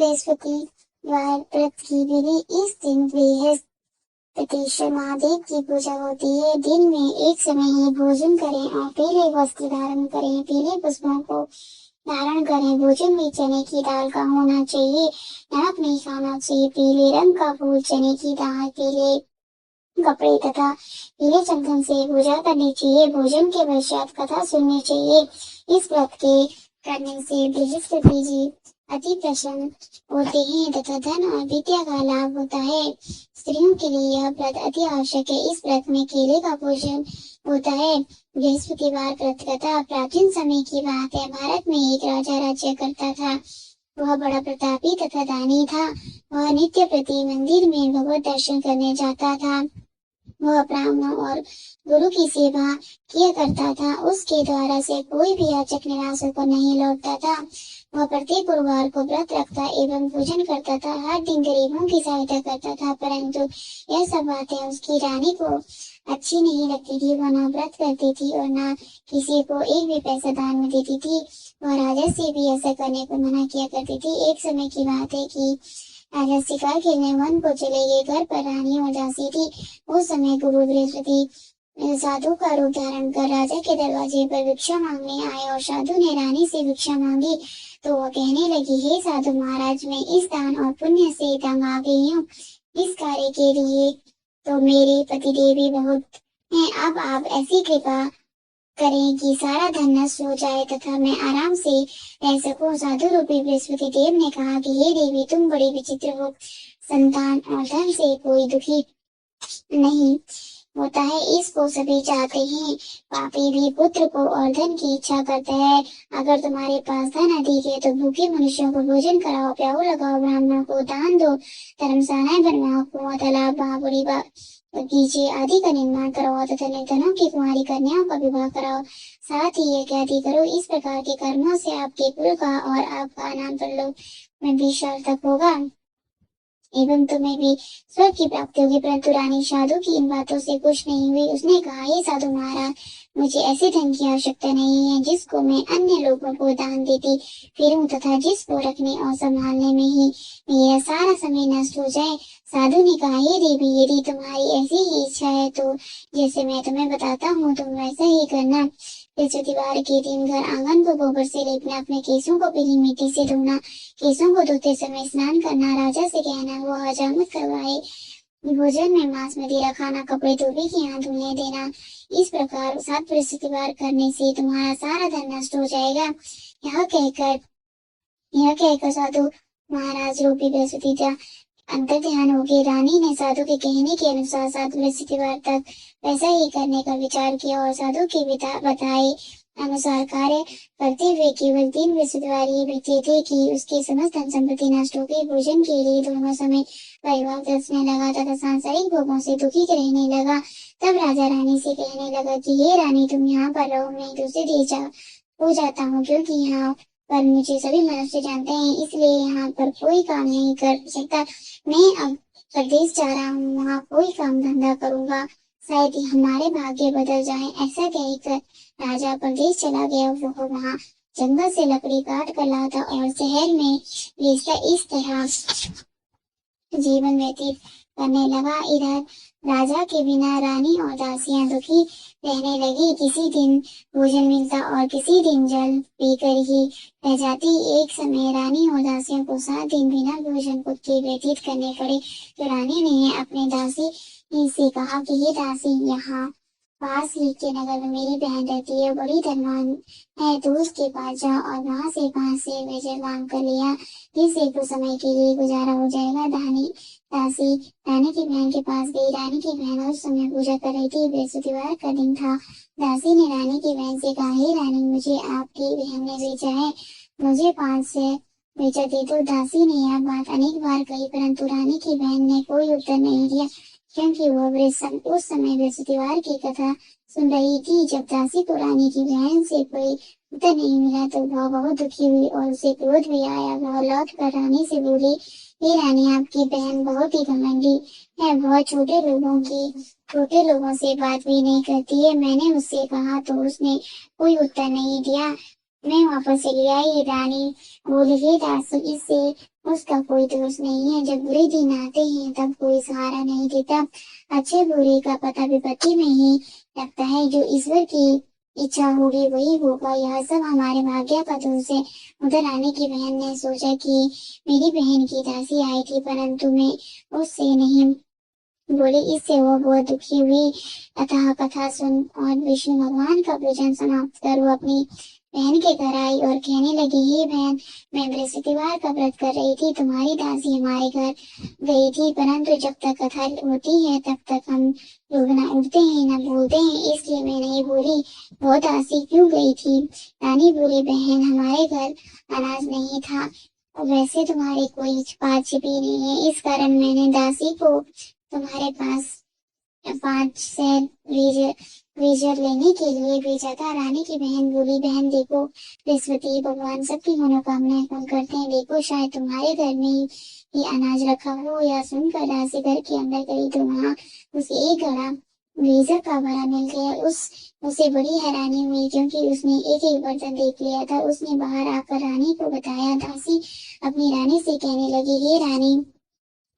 बृहस्पतिवार व्रत की विधि। इस दिन बृहस्पतिश्वर महादेव की पूजा होती है। दिन में एक समय ही भोजन करें और पीले वस्त्र धारण करें। पीले पुष्पों को धारण करें। भोजन में चने की दाल का होना चाहिए। नमक नहीं खाना चाहिए। पीले रंग का फूल, चने की दाल, पीले कपड़े तथा पीले चंदन से पूजा करनी चाहिए। भोजन के पश्चात कथा सुननी चाहिए। इस व्रत के करने से बृहस्पति जी अति प्रसन्न होते हैं तथा धन और विद्या का लाभ होता है। स्त्रियों के लिए यह व्रत अति आवश्यक है। इस व्रत में केले का पूजन होता है। बृहस्पतिवार व्रत कथा। प्राचीन समय की बात है। भारत में एक राजा राज्य करता था। वह बड़ा प्रतापी तथा दानी था। वह नित्य प्रति मंदिर में भगवत दर्शन करने जाता था। वह ब्राह्मणों और गुरु की सेवा किया करता था। उसके द्वारा से कोई भी याचक निराश होकर नहीं लौटता था। वह प्रत्येक गुरुवार को व्रत रखता एवं पूजन करता था। हर दिन गरीबों की सहायता करता था, परंतु यह सब बातें उसकी रानी को अच्छी नहीं लगती थी। वह न व्रत करती थी और न किसी को एक भी पैसा दान में देती थी। वह राजा से भी ऐसा करने को मना किया करती थी। एक समय की बात है कि राजा शिकार खेलने वन को चले गए। घर पर रानी उदासी थी। उस समय गुरु बृहस्पति साधु का रूप धारण कर राजा के दरवाजे पर भिक्षा मांगने आए और साधु ने रानी से भिक्षा मांगी तो वह कहने लगी, हे साधु महाराज, मैं इस दान और पुण्य से तंग आ गई हूँ। इस कार्य के लिए तो मेरे पतिदेव भी बहुत हैं। अब आप ऐसी कृपा करें कि सारा धन नष्ट हो जाए तथा मैं आराम से रह सकूं। साधु रूपी बृहस्पति देव ने कहा कि हे देवी, तुम बड़ी विचित्र हो। संतान और धन से कोई दुखी नहीं होता है, इसको सभी चाहते हैं। पापी भी पुत्र को और धन की इच्छा करता है। अगर तुम्हारे पास धन अधिक है तो भूखे मनुष्यों को भोजन कराओ, प्याऊ लगाओ, ब्राह्मणों को दान दो, धर्मशालाएं बनवाओ, कुआं, तालाब, बावड़ी, बगीचे आदि का निर्माण कराओ तथा निर्धनों की कुंवारी कन्याओं का विवाह कराओ। साथ ही यज्ञ करो। इस प्रकार के कर्मों से आपके कुल का और आपका नाम परलोक में भी सार्थक होगा एवं तुम्हें भी स्वर्ग की प्राप्ति होगी। परंतु रानी साधु की इन बातों से खुश नहीं हुई। उसने कहा, हे साधु महाराज, मुझे ऐसे धन की आवश्यकता नहीं है जिसको मैं अन्य लोगों को दान देती फिरूं तथा जिसको रखने और संभालने में ही मेरा सारा समय नष्ट हो जाए। साधु ने कहा, हे देवी, यदि तुम्हारी ऐसी ही इच्छा है तो जैसे मैं तुम्हें बताता हूँ तुम वैसा ही करना। बृहस्पतिवार के दिन घर आंगन को गोबर से लेपना, अपने केसों को पीली मिट्टी से धोना, केसों को धोते समय स्नान करना, राजा से कहना वो हजामत करवाए, भोजन में मांस मदिरा खाना, कपड़े धोबी के यहाँ धुलने देना। इस प्रकार 7 बृहस्पतिवार करने से तुम्हारा सारा धन नष्ट हो जाएगा। यह कहकर साधु महाराज रूपी बृहस्पति अंतर ध्यान हो गए। रानी ने साधु के कहने के अनुसार 7 बृहस्पतिवार तक वैसा ही करने का विचार किया और साधु के बताए अनुसार कार्य करते हुए केवल 3 बृहस्पतिवार ही बीते थे कि उसके समस्त धन संपत्ति नष्ट हो गई। भोजन के लिए दोनों समय परिवार तरसने लगा तथा सांसारिक भोगों से दुखी रहने लगा। तब राजा रानी से कहने लगा कि हे रानी, तुम यहाँ पर रहो, मैं दूसरे देश हो जाता हूँ, क्योंकि यहाँ पर मुझे सभी मनुष्य जानते हैं, इसलिए यहाँ पर कोई काम नहीं कर सकता। मैं अब प्रदेश जा रहा हूँ, वहाँ कोई काम धंधा करूंगा, शायद हमारे भाग्य बदल जाए। ऐसा कहकर राजा प्रदेश चला गया। वह वहाँ जंगल से लकड़ी काट कर लाता और शहर में बेचता। इस तरह जीवन व्यतीत करने लगा। इधर राजा के बिना रानी और दासियां दुखी रहने लगी। किसी दिन भोजन मिलता और किसी दिन जल पीकर ही रह जाती। एक समय रानी और दासियों को 7 दिन बिना भोजन के व्यतीत करने पड़े। तो रानी ने अपने दासी से कहा कि ये दासी, यहाँ पास ही के नगर में मेरी बहन रहती है, बड़ी धनवान है, तो उसके पास जा और वहाँ से 5 से मेजर मांग कर लिया, जिससे कुछ समय के लिए गुजारा हो जाएगा। दासी रानी की बहन के पास गई। रानी की बहन उस समय पूजा कर रही थी। बृहस्पतिवार का दिन था। दासी ने रानी की बहन से कहा, हे रानी, मुझे आपकी बहन ने बेचा है, मुझे 5 से बेचा दे दो। दासी ने यह बात अनेक बार कही, परंतु रानी की बहन ने कोई उत्तर नहीं दिया, क्योंकि वह उस समय बृहस्पतिवार की कथा सुन रही थी। जब दासी को रानी की बहन से कोई उत्तर नहीं मिला तो वह बहुत दुखी हुई और उसे क्रोध भी आया। वह लौट कर रानी से बोली, हे रानी, आपकी बहन बहुत ही घमंडी है, वह छोटे लोगों से बात भी नहीं करती है। मैंने उससे कहा तो उसने कोई उत्तर नहीं दिया। मैं वापस चली आई। रानी बोली, हे दासी, इससे उसका कोई दोष नहीं है। जब बुरे दिन आते हैं तब कोई सहारा नहीं देता। अच्छे बुरे का पता विपत्ति में ही लगता है। जो ईश्वर की इच्छा होगी वही होगा। यह सब हमारे भाग्य का दोष है। उधर रानी की बहन ने सोचा कि मेरी बहन की दासी आई थी, परंतु मैं उससे नहीं बोली। इससे वो बहुत दुखी हुई। अतः कथा सुन और विष्णु भगवान का पूजन समाप्त कर वो अपनी बहन के घर आई और कहने लगी, हे बहन, मैं बृहस्पतिवार का व्रत कर रही थी। तुम्हारी दासी हमारे घर गई थी, परंतु जब तक कथा होती है तब तक हम लोग न उठते हैं न बोलते हैं, इसलिए मैं नहीं बोली। वो दासी क्यों गई थी? रानी बोली, बहन, हमारे घर अनाज नहीं था। वैसे तुम्हारी कोई बात छिपी नहीं है, इस कारण मैंने दासी को तुम्हारे पास 5 सेर वीजर लेने के लिए भेजा था। रानी की बहन बोली, बहन देखो, बृहस्पति भगवान सबकी मनोकामनाएं पूर्ण करते हैं। देखो, शायद तुम्हारे घर में ही अनाज रखा हो। या सुनकर दासी घर के अंदर गई तो वहां उसे एक घड़ा वीजर का भरा मिल गया। उसे बड़ी हैरानी हुई, क्योंकि उसने एक एक बर्तन देख लिया था। उसने बाहर आकर रानी को बताया। दासी अपनी रानी से कहने लगी, हे रानी,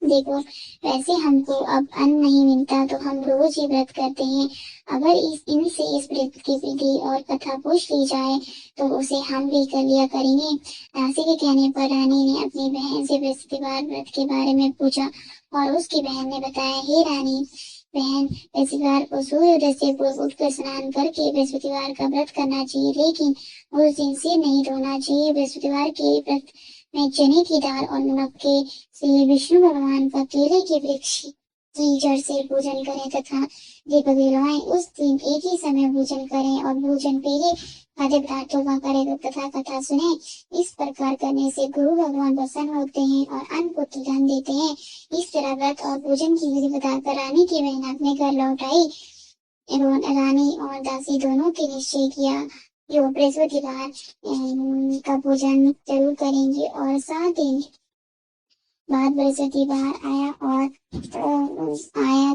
देखो, वैसे हमको अब अन्न नहीं मिलता तो हम रोज ही व्रत करते हैं। अगर इनसे इस व्रत की विधि और कथा पूछ ली जाए तो उसे हम भी कर लिया करेंगे। दासी के कहने पर रानी ने अपनी बहन से बृहस्पतिवार व्रत के बारे में पूछा और उसकी बहन ने बताया। हे रानी बहन, बृहस्पतिवार को सूर्योदय से पूर्व उठकर स्नान करके बृहस्पतिवार का व्रत करना चाहिए, लेकिन उस दिन सिर नहीं धोना चाहिए। बृहस्पतिवार के व्रत में चने की दाल और नमक के से विष्णु भगवान का केले के वृक्ष की जड़ से पूजन करें तथा दीपक जलाएं। उस दिन एक ही समय भोजन करें और भोजन पहले खाद्य पदार्थों का करें तथा कथा सुने। इस प्रकार करने से गुरु भगवान प्रसन्न होते हैं और अन्न पुत्र धन देते हैं। इस तरह व्रत और भोजन की विधि बताकर रानी की बहन अपने घर लौट आई। रानी और दासी दोनों के निश्चय किया कि वो बृहस्पतिवार का भोजन जरूर करेंगे। और 7 दिन बाद बृहस्पतिवार आया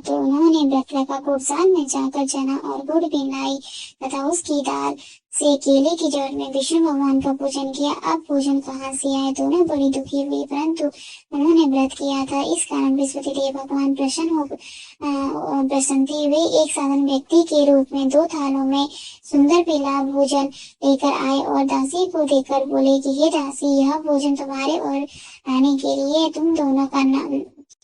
तो उन्होंने व्रत रखा। कुबसार में जाकर चना और गुड़ भी लाई तथा उसकी दाल से केले की जड़ में विष्णु भगवान का पूजन किया। अब भोजन कहाँ से आए? दोनों बड़ी दुखी हुई, परंतु उन्होंने व्रत किया था, इस कारण बृहस्पति देव भगवान प्रसन्न थे। वे एक साधारण व्यक्ति के रूप में 2 थालों में सुंदर पीला भोजन लेकर आए और दासी को देकर बोले कि हे दासी, यह भोजन तुम्हारे और रानी के लिए, तुम दोनों करना।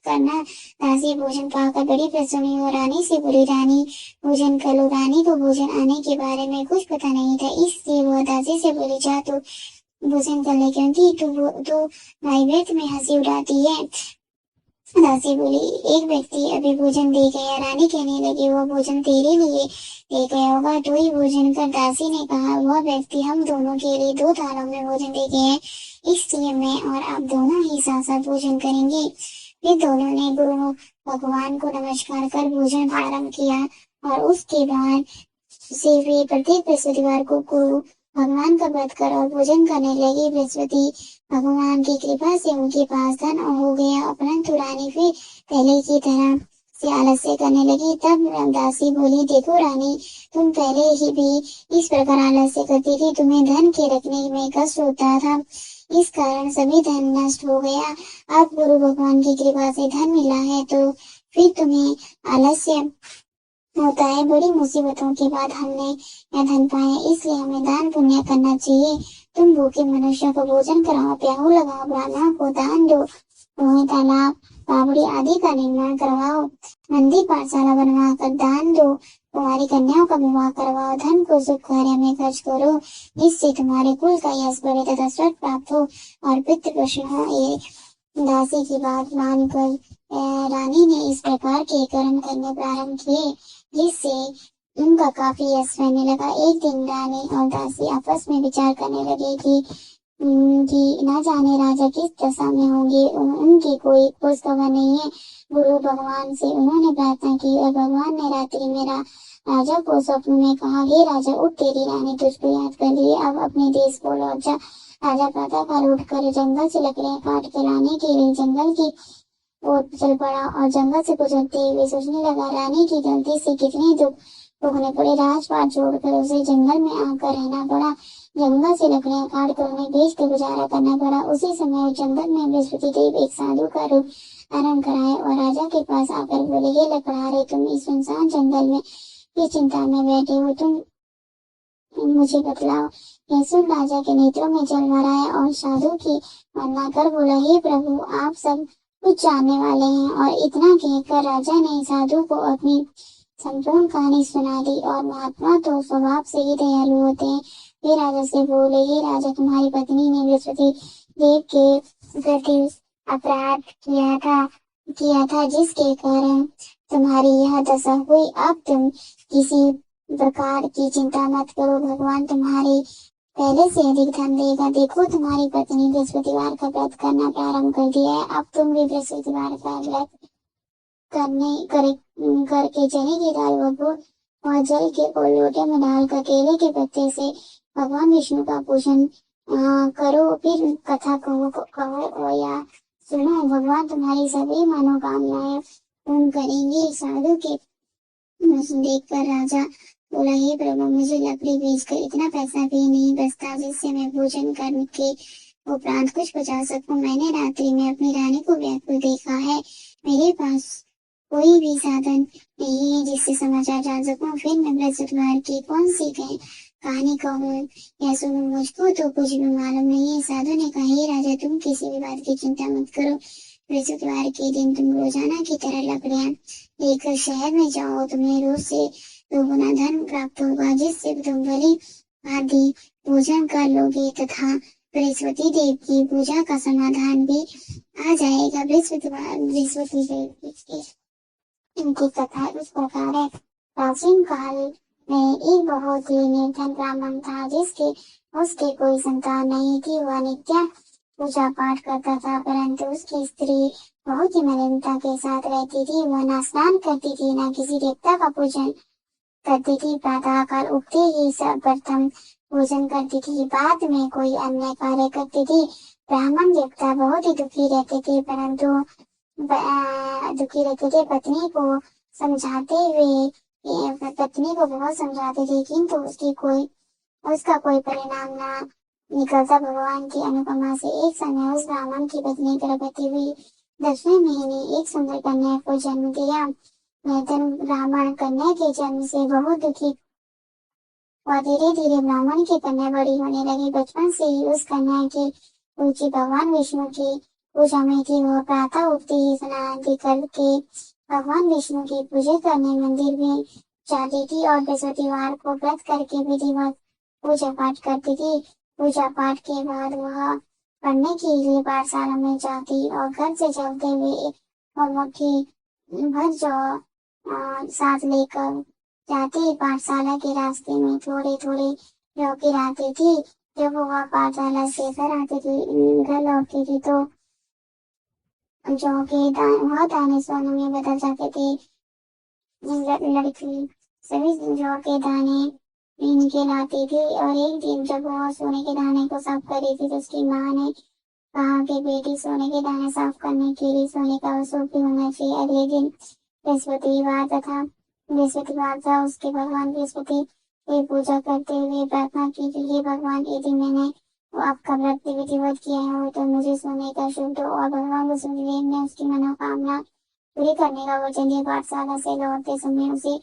दासी भोजन पाकर बड़ी प्रसन्न हुई और रानी से बोली, रानी भोजन कर लो। रानी को भोजन आने के बारे में कुछ पता नहीं था, इसलिए वह दासी से बोली, जा तू भोजन कर ले, क्योंकि तू भाई व्यर्थ में हंसी उड़ाती है। दासी बोली, एक व्यक्ति अभी भोजन दे गया। रानी कहने लगी, वह भोजन तेरे लिए दे गया होगा, तू ही भोजन कर। दासी ने कहा, वह व्यक्ति हम दोनों के लिए 2 थालों में भोजन दे गए हैं, इसलिए मैं और आप दोनों ही साथ साथ भोजन करेंगे। फिर दोनों ने गुरु भगवान को नमस्कार कर भोजन प्रारंभ किया और उसके बाद से वे प्रत्येक बृहस्पतिवार को गुरु भगवान का व्रत कर और भोजन करने लगे। बृहस्पति भगवान की कृपा से उनके पास धन हो गया, परंतु रानी फिर पहले की तरह से आलस्य करने लगी। तब दासी बोली, देखो रानी, तुम पहले ही भी इस प्रकार आलस्य करती थी, तुम्हें धन के रखने में कष्ट होता था, इस कारण सभी धन नष्ट हो गया। अब गुरु भगवान की कृपा से धन मिला है तो फिर तुम्हें आलस्य होता है। बड़ी मुसीबतों के बाद हमने यह धन पाया, इसलिए हमें दान पुण्य करना चाहिए। तुम भूखे मनुष्यों को भोजन कराओ, प्याऊ लगाओ, ब्राह्मणों को दान दो, कुएं, तालाब, बावड़ी आदि का निर्माण करवाओ, मंदिर पाठशाला बनवा कर दान दो, तुम्हारी कन्याओं का विवाह करवाओ, धन को शुभ कार्य में खर्च करो, इससे तुम्हारे कुल का यश बढ़े तथा स्वर्ग प्राप्त हो और पितृ प्रसन्न हो। ये दासी की बात मानकर रानी ने इस प्रकार के कर्म करने प्रारंभ किए, जिससे उनका काफी यश रहने लगा। एक दिन रानी और दासी आपस में विचार करने लगे कि न जाने राजा किस दशा में होंगे, उनकी कोई खोज खबर नहीं है। गुरु भगवान से उन्होंने प्रार्थना की और भगवान ने रात्रि में राजा को स्वप्न में कहा, हे राजा, उठ, तेरी रानी तुझको याद कर रही है, अब अपने देश को लौट जा। राजा प्रातःकाल उठकर जंगल से लकड़ियां काट के लाने के लिए जंगल की ओर चल पड़ा और जंगल से गुजरते हुए सोचने लगा, रानी की गलती से कितने दुख भोगने पड़े। राजपाट छोड़कर उसे जंगल में आकर रहना पड़ा। जंगल से लकड़ियां काट कर उन्हें बेच कर गुजारा करना पड़ा। उसी समय उस जंगल में बृहस्पति देव एक साधु का रूप धारण कराए और राजा के पास आकर बोले, हे लकड़हारे, तुम इस सुनसान जंगल में किस चिंता में बैठे हो, तुम मुझे बतलाओ। यह सुन राजा के नेत्रों में जल भर आया और साधु की वंदना कर बोला, हे प्रभु, आप सब कुछ जानने वाले हैं। और इतना कहकर राजा ने साधु को अपनी संपूर्ण कहानी सुना दी। और महात्मा तो स्वभाव से ही दयालु होते हैं। वे राजा से बोले, हे राजा, तुम्हारी पत्नी ने बृहस्पति देव के प्रति अपराध किया था जिसके कारण तुम्हारी यह दशा हुई। अब तुम किसी प्रकार की चिंता मत करो, भगवान तुम्हारे पहले से अधिक धन देगा। देखो, तुम्हारी पत्नी बृहस्पतिवार का व्रत करना प्रारंभ कर दिया है। अब तुम भी बृहस्पतिवार का व्रत करके चने की दाल और जल के को लोटे में डालकर केले के पत्ते से भगवान विष्णु का पूजन करो। फिर कथा कहो या सुनो, भगवान तुम्हारी सभी मनोकामनाएं पूर्ण करेंगे। साधु के देखकर राजा बोला, हे प्रभु, मुझे लकड़ी बेचकर इतना पैसा भी नहीं बचता जिससे मैं भोजन करके उपरांत कुछ बचा सकूं। मैंने रात्रि में अपनी रानी को व्याकुल देखा है। मेरे पास कोई भी साधन नहीं है जिससे समाचार जान सकूं। फिर मैं बृहस्पतिवार की कौन सी कहानी कहूँ या सुनूं, मुझको तो कुछ भी मालूम नहीं है। साधु ने कहा, हे राजा, तुम किसी भी बात की चिंता मत करो। बृहस्पतिवार के दिन तुम रोजाना की तरह लकड़ियां लेकर शहर में जाओ। तुम्हें रोज से 2 गुना धन प्राप्त होगा जिससे तुम भली भांति भोजन कर लोगे तथा बृहस्पति देव की पूजा का समाधान भी आ जाएगा। बृहस्पति देव की इनकी कथा इस प्रकार है। प्राचीन काल में एक बहुत ही निर्धन ब्राह्मण था जिसके उसके कोई संतान नहीं थी। वह नित्य पूजा पाठ करता था, परंतु उसकी स्त्री बहुत ही मलिनता के साथ रहती थी। वह न स्नान करती थी, न किसी देवता का पूजन करती थी। प्रातः काल उठते ही सब प्रथम भोजन करती थी, बाद में कोई अन्य कार्य करती थी। ब्राह्मण देवता बहुत ही दुखी रहते थे, पत्नी को बहुत समझाते थे, किंतु उसका कोई परिणाम न निकलता। भगवान की अनुपमा से एक समय उस ब्राह्मण की पत्नी गर्भवती हुई। 10वें महीने एक सुंदर कन्या को जन्म दिया। निर्धन ब्राह्मण कन्या के जन्म से बहुत दुखी और धीरे धीरे ब्राह्मण की कन्या बड़ी होने लगी। बचपन से ही उस कन्या की रुचि भगवान विष्णु की पूजा में थी। वह प्रातः उठते ही स्नान आदि करके भगवान विष्णु की पूजा करने मंदिर में जाती थी और बृहस्पतिवार को व्रत करके विधिवत पूजा पाठ करती थी। पूजा पाठ के बाद वह पढ़ने के लिए पाठशाला में जाती और घर से चलते हुए वह मुट्ठी भर जौ साथ लेकर जाती। पाठशाला के रास्ते में थोड़े थोड़े जौ गिराती थी। जब वह पाठशाला से घर लौटती थी तो वह दाने सोने में बदल जाते थे। लड़की सभी जौ के दाने बीन के लाती थी और एक दिन जब वह सोने के दाने को साफ कर रही थी तो उसकी माँ ने कहा कि बेटी, सोने के दाने साफ करने के लिए सोने का वसूल भी होना चाहिए। अगले दिन बृहस्पतिवार था। उसके भगवान बृहस्पति की पूजा करते हुए प्रार्थना की कि हे भगवान, यदि मैंने आपका व्रत विधिवत किया हो तो मुझे सोने का शुभ दो। और भगवान वसुदेव ने उसकी मनोकामना पूरी करने का वचन दिया। पाठशाला से लौटते समय उसे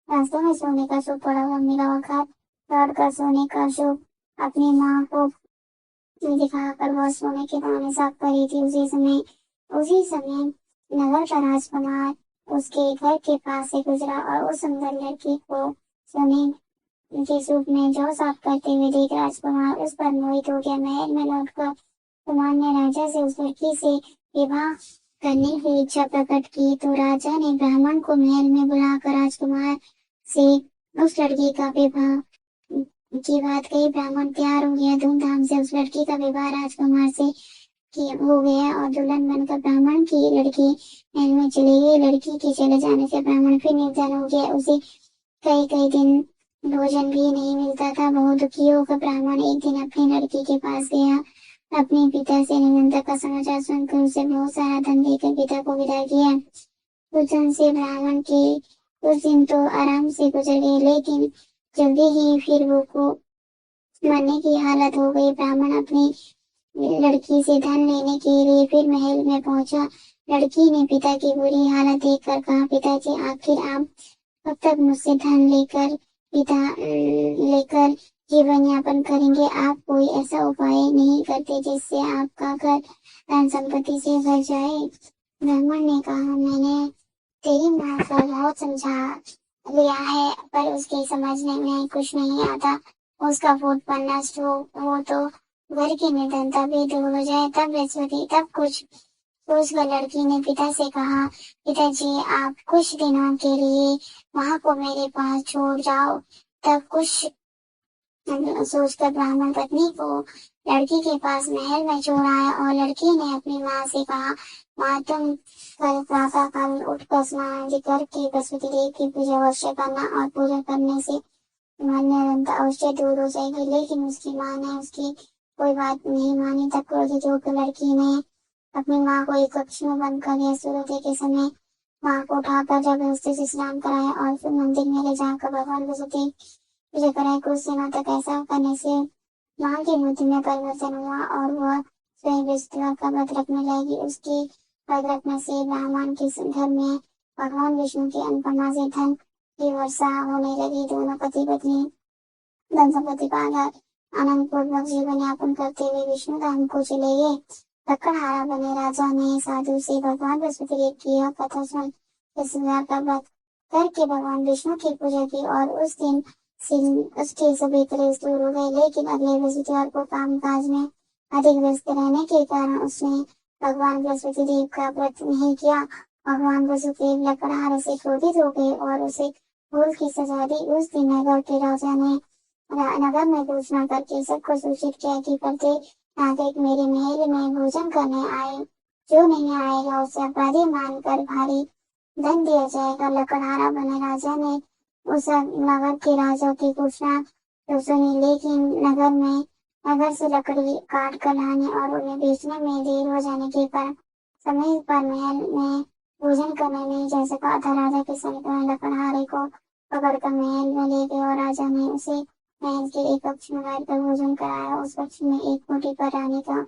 रास्ते में सोने का शुभ पड़ा हुआ मिला और घर लौट कर सोने का शुभ अपनी माँ को दिखाकर वह सोने के दाने साफ कर रही थी। उसी समय नगर का राजकुमार उसके घर के पास से गुजरा और उस सुंदर लड़की को सोने के सूप में जौ साफ करते हुए देख राजकुमार उस पर मोहित हो गया। महल में लौटकर कुमार ने राजा से उस लड़की से विवाह करने की इच्छा प्रकट की तो राजा ने ब्राह्मण को महल में बुलाकर राजकुमार से उस लड़की का विवाह की बात कही। ब्राह्मण तैयार हो गया। धूमधाम से उस लड़की का विवाह राजकुमार से हो गया और दुल्हन बनकर ब्राह्मण की लड़की महल में चली गई। लड़की के चले जाने से ब्राह्मण फिर निर्धन हो गया। उसे कई कई दिन भोजन भी नहीं मिलता था। बहुत दुखी होकर ब्राह्मण एक दिन अपनी लड़की के पास गया। अपने पिता से निमंत्रण का समाचार सुनकर उसे बहुत सारा धन देकर पिता को विदा किया। कुछ दिन से ब्राह्मण के कुछ दिन तो आराम से गुजर गए, लेकिन जल्दी ही फिर मरने की हालत हो गई। ब्राह्मण अपनी लड़की से धन लेने के लिए फिर महल में पहुंचा। लड़की ने पिता की बुरी हालत देखकर कहा, पिताजी आखिर आप कब तक मुझसे धन लेकर जीवन यापन करेंगे? आप कोई ऐसा उपाय नहीं करते जिससे आपका घर धन संपत्ति से भर जाए? ब्राह्मण ने कहा, मैंने तेरी माँ को बहुत समझा लिया है, पर उसके समझने में कुछ नहीं आता। उसका फूटपन नष्ट हो तो घर की निर्धनता भी दूर हो जाए, तब बृहस्पति तब कुछ उस लड़की ने पिता से कहा, पिताजी आप कुछ दिनों के लिए माँ को मेरे पास छोड़ जाओ। तब कुछ सोचकर ब्राह्मण पत्नी को लड़की के पास महल में छोड़ आया और लड़की ने अपनी माँ से कहा, माँ तुम कल प्रातः काल उठकर स्नान आदि करके बृहस्पति देव की पूजा अवश्य करना और पूजा करने से तुम्हारी निरंतर अवश्य दूर हो जाएगी। लेकिन उसकी माँ ने उसकी कोई बात नहीं मानी। तब क्रोधित होकर लड़की ने अपनी माँ को एक कक्ष में बंद कर दिया। सूर्योदय के समय माँ को उठाकर जबरदस्ती से स्नान कराया और फिर मंदिर में ले जाकर भगवान बृहस्पति पूजा कराई। कुछ दिनों तक ऐसा करने से माँ की बुद्धि में परिवर्तन हुआ और वह स्वयं विष्णु का व्रत रखने लगी। उसके व्रत रखने से ब्राह्मण के घर में भगवान विष्णु की अन्नपूर्णा से धन की वर्षा होने लगी। दोनों पति पत्नी धन संपत्ति पाकर आनंद पूर्वक जीवन यापन करते हुए विष्णु धाम को चले गए। लकड़हारा बने राजा ने साधु से भगवान बृहस्पति देव की यह कथा सुन इस प्रकार का व्रत करके भगवान विष्णु की पूजा की और उस दिन से उसके सभी क्लेश दूर हो गए। लेकिन अगले बृहस्पतिवार को काम काज में अधिक व्यस्त रहने के कारण उसने भगवान बृहस्पति देव का व्रत नहीं किया। भगवान बृहस्पति देव लकड़हारे से क्रोधित हो गए और उसे फूल की सजा दी। उस दिन नगर के राजा ने नगर में घोषणा करके सबको सूचित किया कि प्रत्येक नागरिक मेरे महल में भोजन करने आए, जो नहीं आएगा उसे अपराधी मानकर भारी दंड दिया जाएगा। लकड़हारा बने राजा ने उस नगर के राजा की घोषणा तो सुनी, लेकिन नगर से लकड़ी काट कर लाने और उन्हें बेचने में देर हो जाने के कारण समय पर महल में भोजन करने नहीं जा सका था। राजा के सैनिक लकड़हारे को पकड़कर महल में ले गए और राजा ने उसे महल के एक कक्ष में बैठकर भोजन कराया। उस कक्ष में एक खूंटी पर रानी का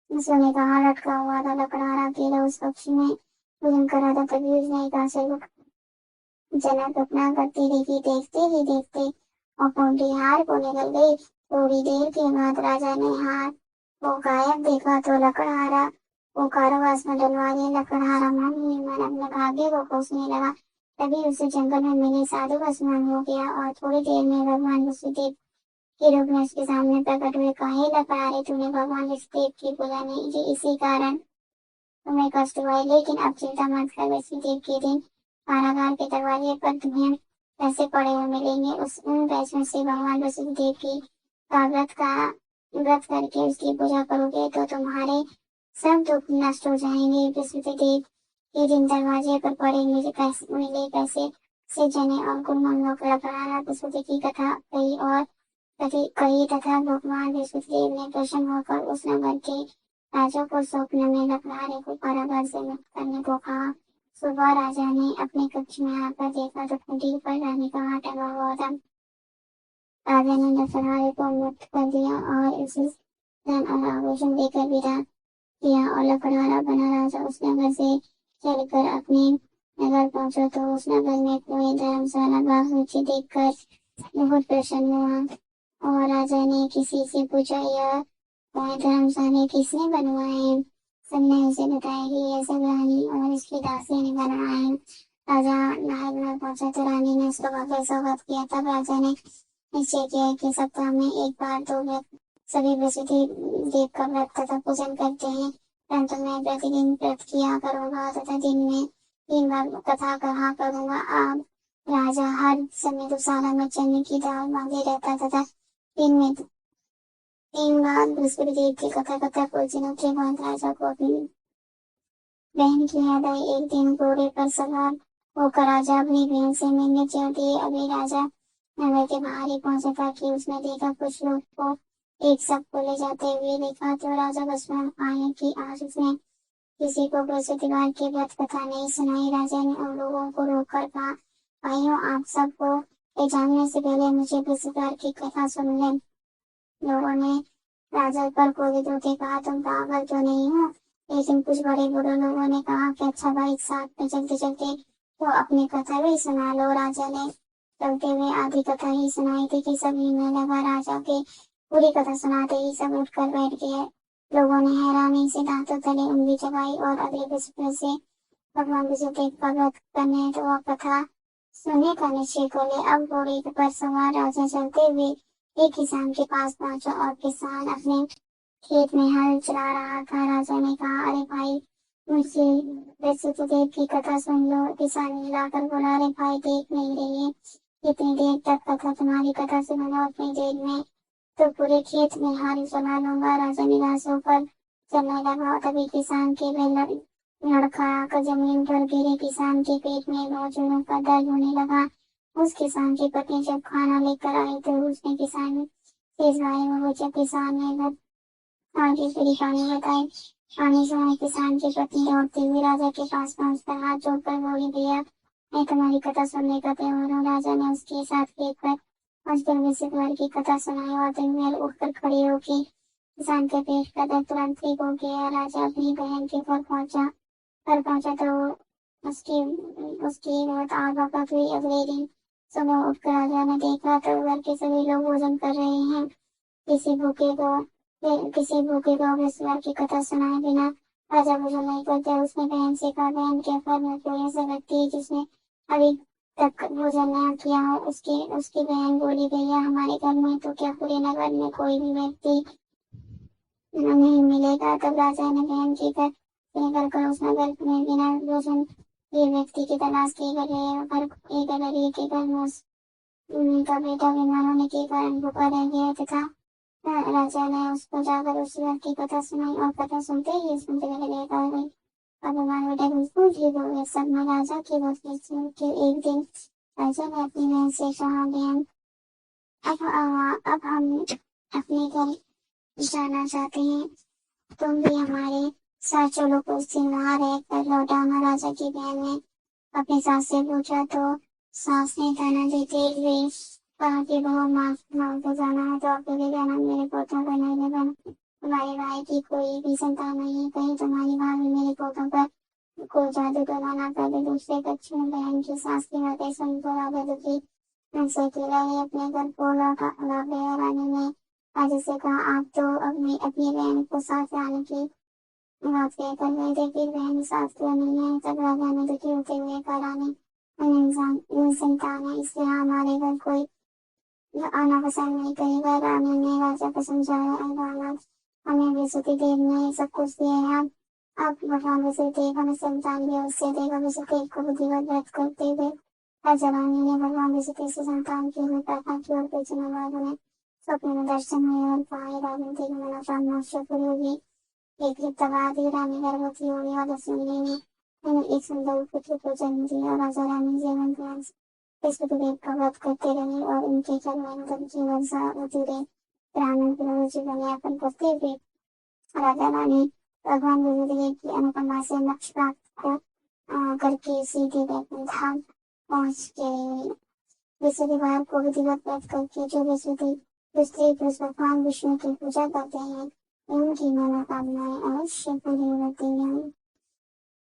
सोने का हार लटका हुआ था। लकड़हारा अकेला उस कक्ष में भोजन कर रहा था। तभी उसने एक आश्चर्य जनक घटना करती देखी। देखते ही देखते और खूंटी हार को निकल गई। थोड़ी देर के बाद राजा ने हार को गायब देखा तो लकड़हारा को कारावास में डलवा दिया। लकड़हारा मन ही मन अपने भाग्य को कोसने लगा। तभी उसे जंगल में मिले साधु का स्मरण हो गया और थोड़ी देर में भगवान वसुदेव के रूप में उसके सामने प्रकट हुए। कहा, हे लकड़हारे, तूने भगवान वसुदेव की पूजा नहीं की, इसी कारण तुम्हें कष्ट हुआ। लेकिन अब चिंता मत कर, वसुदेव के दिन कारागार के दरवाजे पर तुम्हें पैसे पड़े हुए मिलेंगे। उन पैसों से भगवान वसुदेव की का व्रत करके उसकी पूजा करोगे तो तुम्हारे सब दुख नष्ट हो जाएंगे। वसुदेव के दिन दरवाजे पर पड़े मिले पैसे से जने और गुरुमंगलों को लकड़हारा वसुदेव की कथा कही तथा भगवान बृहस्पतिदेव ने प्रसन्न होकर उस नगर के राजा को स्वप्न में लकड़हारे को कारागार से मुक्त करने को कहा। सुबह राजा ने अपने कक्ष में आकर देखा तो खूंटी पर रानी का हार टंगा हुआ था। राजा ने लकड़हारे को मुक्त कर दिया और उसे धन और आभूषण देकर विदा किया और लकड़हारा बना राजा उस नगर से चलकर अपने नगर पहुंचा तो उस नगर में कोई धर्मशाला बाग ऊंची देखकर बहुत प्रसन्न हुआ और राजा ने किसी से पूछा, यह कोई धर्मशाला किसने बनवाए हैं? सबने उसे बताया कि यह सब रानी और इसकी दासी ने बनवाए हैं। राजा महल में पहुंचा तो रानी ने उसका भव्य स्वागत किया। तब राजा ने निश्चय किया कि सप्ताह में एक बार तो सभी बृहस्पति देव का व्रत तथा पूजन करते हैं, परंतु मैं प्रतिदिन व्रत किया करूंगा तथा दिन में 3 बार कथा कहा करूंगा। अब राजा हर समय दुशाला में चने की दाल मांगे रहता तथा दिन में 3 बार बृहस्पति देव की कथा करता। कुछ दिनों के बाद राजा को अपनी बहन की याद आई। एक दिन घोड़े पर सवार होकर राजा अपनी बहन से मिलने चल दिए। अभी राजा नगर के बाहर ही पहुंचा था कि उसने देखा कुछ लोग को एक सब को ले जाते हुए देखा तो राजा को स्मरण आया कि आज उसने किसी को बृहस्पतिवार की व्रत कथा नहीं सुनाई। राजा ने उन लोगों को रोककर कहा, भाइयों, आप सबको ले जाने से पहले मुझे बृहस्पतिवार की कथा सुन लें। लोगों ने राजा पर क्रोधित होते कहा, तुम पागल तो नहीं हो? लेकिन कुछ बड़े बूढ़े लोगों ने कहा कि अच्छा भाई, साथ में चलते चलते तो अपनी कथा भी सुना लो। राजा ने चलते हुए आधी कथा ही सुनाई थी कि सब हिलने लगा। राजा के पूरी कथा सुनाते ही सब उठकर बैठ गए। लोगों ने हैरानी से दांतों तले उंगली चबाई और अगले विस्फोट से भगवान विष्णुदेव का व्रत करने तो वह कथा सुनने का निश्चय कर ले। अब घोड़े पर सवार राजा चलते हुए एक किसान के पास पहुंचा और किसान अपने खेत में हल चला रहा था। राजा ने कहा, अरे भाई, मुझसे विष्णुदेव की कथा सुन लो। किसान हिलाकर बोला, अरे भाई, देख नहीं रही है कितनी देर तक कथा, तुम्हारी कथा सुनूंगा अपनी देर में तो पूरे खेत में हल चला लूंगा। राजा निराश होकर चलने लगा। तभी किसान के बैल लड़खड़ाकर जमीन पर गिरे। किसान के पेट में बहुत जोरों का दर्द होने लगा। उस किसान की पत्नी जब खाना लेकर आई तो उसने किसान से इस बारे में पूछा। किसान ने घर आगे पूरी कहानी बताई। कहानी सुनाई किसान की पत्नी दौड़ती हुई राजा के पास पहुंचकर हाथ जोड़कर बोली, भैया, मैं तुम्हारी कथा सुनने का तैयार हूँ। राजा ने उसके साथ खेत पर पहुंचकर विषयवर की कथा सुनाई और दिन में उठकर खड़ी होगी। किसान के पेट का दर्द तुरंत ठीक हो गया। राजा अपनी बहन के घर पहुंचा तो उसकी उसकी मौत आग बपक हुई। अगले दिन सुबह उठकर राजा ने देखा तो घर के सभी लोग भोजन कर रहे हैं। किसी भूखे को किसी भूखे को ईश्वर की कथा सुनाए बिना राजा भोजन नहीं करते। उसने बहन से कहा, बहन, क्या घर में कोई ऐसा व्यक्ति है जिसने अभी तक भोजन न किया हो? उसकी उसकी बहन बोली, भैया, हमारे घर में तो क्या पूरे नगर में कोई भी व्यक्ति नहीं मिलेगा। तब राजा ने बहन के घर से निकलकर उस नगर में बिना भोजन किए व्यक्ति की तलाश की। अगर एक घर में उनका बेटा बीमार होने के कारण भूखा रह गया तथा राजा ने उसको जाकर उस बात की कथा सुनाई और कथा सुनते ही उसमें चले गए गई। अब हमारे बेटा बिल्कुल ठीक हो गया। सब में राजा की बात सुन के एक दिन राजा ने अपनी बहन से कहा, बहन, अब हम अपने घर जाना चाहते हैं, तुम भी हमारे साथ चलो। कुछ दिन वहां रहकर लौटाना। राजा की बहन ने अपनी सास से पूछा तो सास ने ताना देते हुए कहा कि बहू, माँ को जाना है तो अकेले जाना, मेरे पोतों को नहीं लेना। तुम्हारे भाई की कोई भी संतान नहीं है, कहीं तुम्हारी भाभी मेरे पोतों पर कोई जादू टोना ना कर दे। दूसरे कच्छ में बहन की सास की बातें सुनकर राजा दुखी से अकेला ही अपने घर को लौट गया। रानी ने राजा से कहा, आप तो अपनी बहन को साथ लाने की बात कहकर गए थे, फिर बहन साथ क्यों नहीं है? तब राजा ने दुखी होते हुए कहा, रानी, हम संतान है, इसलिए हमारे घर कोई आना पसंद नहीं करेगा। रानी ने राजा को समझाया, दामाद, हमें विष्णुदेव ने सब कुछ दिया है। अब भगवान विष्णुदेव हमें संतान भी अवश्य देगा। विष्णुदेव को बुद्धिवत व्रत करते हुए राजा रानी ने भगवान विष्णुदेव से संतान की हुई प्रार्थना की और कुछ दिनों बाद उन्हें स्वप्न में दर्शन हुए और पाए रानी की मनोकामना पूरी होगी। एक युग बाद ही रानी गर्भवती हुई और 10 महीने में उन्हें एक सुंदर पुत्र को जन्म दिया। राजा रानी जीवन भर विष्णुदेव का व्रत करते रहे और उनके घर में धन की वर्षा होती रही। ब्राह्मण पूर्ण जीवन यापन करते हुए राजा रानी भगवान विष्णुदेव की अनुपमा से मोक्ष प्राप्त करके सीधे वैकुंठ धाम पहुंच गए। विष्णुदेव को विधिवत व्रत करके जो विष्णुदेव भगवान विष्णु की पूजा करते हैं उनकी मनोकामनाएं अवश्य पूरी होती हैं।